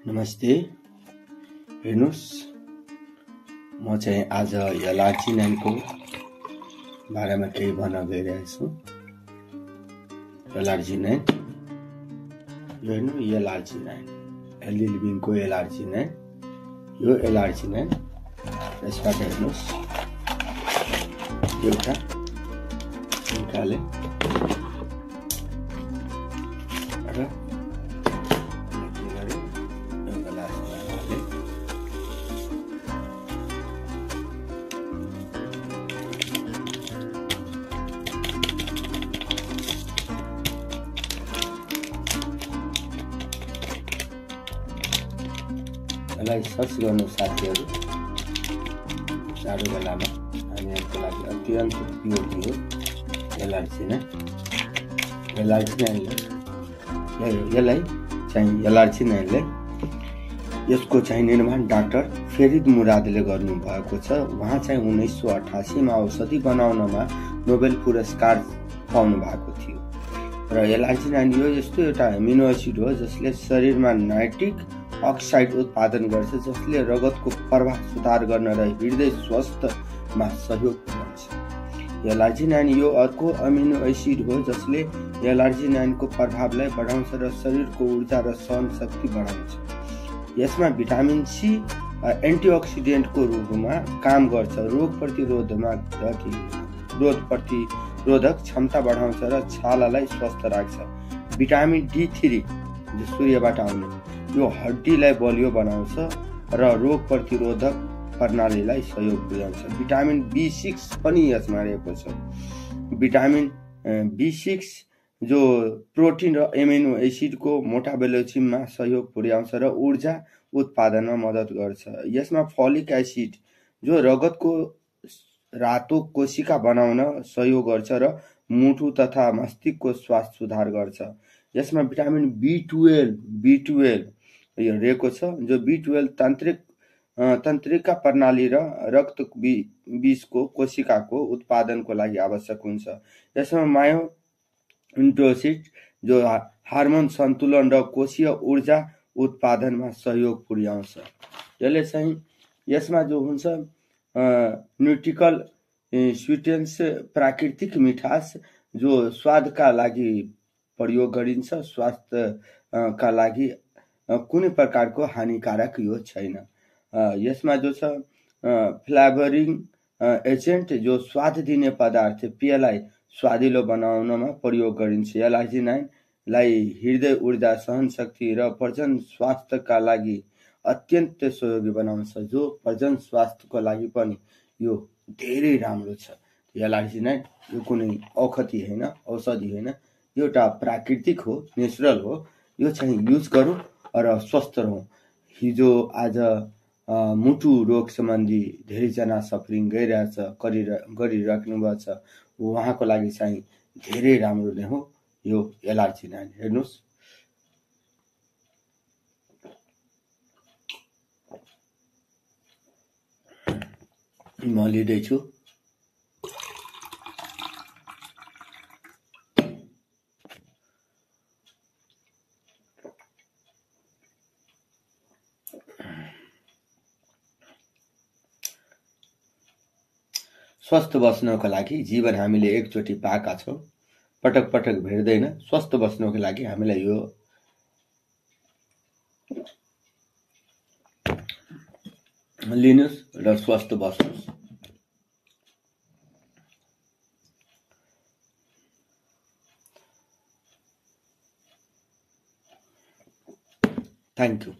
नमस्ते। हेर्नुस्, म चाहिँ आज एलर्जी नाइनको बारेमा केही भन्न गइरहेको छु। एलर्जी नाइन, यो हेर्नु, एलर्जी नाइन, हेल्दी लिभिङको एलर्जी नाइन, यो एलर्जी नाइन। यसबाट हेर्नुस्, एउटा निकाले र यसलाई सर्च गर्नु साथीहरू। जाडो बेलामा हामीहरूको लागि अत्यन्त उपयोगी हो एलर्जी नाइन। यसलाई चाहिँ एलर्जी नाइनले यसको चाहिँ निर्माण डाक्टर फेरिद मुरादले गर्नुभएको छ। उहाँ चाहिँ 1988 मा औषधि बनाउनमा नोबेल पुरस्कार पाउनु भएको थियो। र एलर्जी नाइन यो यस्तो एउटा एमिनो एसिड हो जसले शरीरमा नाइट्रिक अक्साइड उत्पादन गर्छ, जसले रगतको प्रवाह सुधार गर्न र हृदय स्वास्थ्यमा सहयोग पुर्याउँछ। एलर्जी नाइन यो अर्को अमिनो एसिड हो जसले एलर्जी नाइनको प्रभावलाई बढाउँछ र शरीरको ऊर्जा र सहन शक्ति बढाउँछ। यसमा भिटामिन सी एन्टिअक्सिडेन्टको रूपमा काम गर्छ, रोग प्रतिरोधक क्षमता बढाउँछ र छालालाई स्वस्थ राख्छ। भिटामिन D3 जो सूर्यबाट आउने, यो हड्डीलाई बलियो बनाउँछ र रोग प्रतिरोधक प्रणालीलाई सहयोग पुर्याउँछ। भिटामिन B6 पनि यसमा रहेको छ। भिटामिन B6 जो प्रोटिन र एमिनो एसिडको मेटाबोलिज्ममा सहयोग पुर्याउँछ र ऊर्जा उत्पादनमा मद्दत गर्छ। यसमा फोलिक एसिड जो रगतको रातो कोशिका बनाउन सहयोग गर्छ र मुटु तथा मस्तिष्कको स्वास्थ्य सुधार गर्छ। यसमा भिटामिन B12 यो रहेको छ, जो B12 तन्त्रिका प्रणाली र रक्त बीचको कोशिकाको उत्पादनको लागि आवश्यक हुन्छ। यसमा मायोसिन जो हार्मोन सन्तुलन र कोशीय ऊर्जा उत्पादनमा सहयोग पुर्याउँछ। यसले चाहिँ यसमा जो हुन्छ न्युट्रिकल स्वीटेन्स प्राकृतिक मिठास जो स्वादका लागि प्रयोग गरिन्छ, स्वास्थ्यका लागि कुनै प्रकारको हानिकारक यो छैन। यसमा जो छ फ्लेभरिङ एजेन्ट जो स्वाद दिने पदार्थ पेयलाई स्वादिलो बनाउनमा प्रयोग गरिन्छ। एलर्जी नाइनलाई हृदय ऊर्जा, सहन शक्ति र प्रजन स्वास्थ्यका लागि अत्यन्त सहयोगी बनाउँछ, जो प्रजन स्वास्थ्यको लागि पनि यो धेरै राम्रो छ। एलर्जी नाइन यो कुनै औषधि होइन, यो एउटा प्राकृतिक हो, नेचुरल हो। यो चाहिँ युज गरौँ र स्वस्थ रहौँ। हिजो आज मुटु रोग सम्बन्धी धेरैजना सफरिङ गरिराख्नु भएको छ, उहाँको लागि चाहिँ धेरै राम्रो नै हो यो एलर्जी नाइन। हेर्नुहोस्, म लिँदैछु। स्वस्थ बस्नको लागि जीवन हामीले एकचोटि पाएका छौँ, पटक पटक भेट्दैन। स्वस्थ बस्नको लागि हामीलाई यो लिनुस् र स्वस्थ बस्नुस्। Thank you.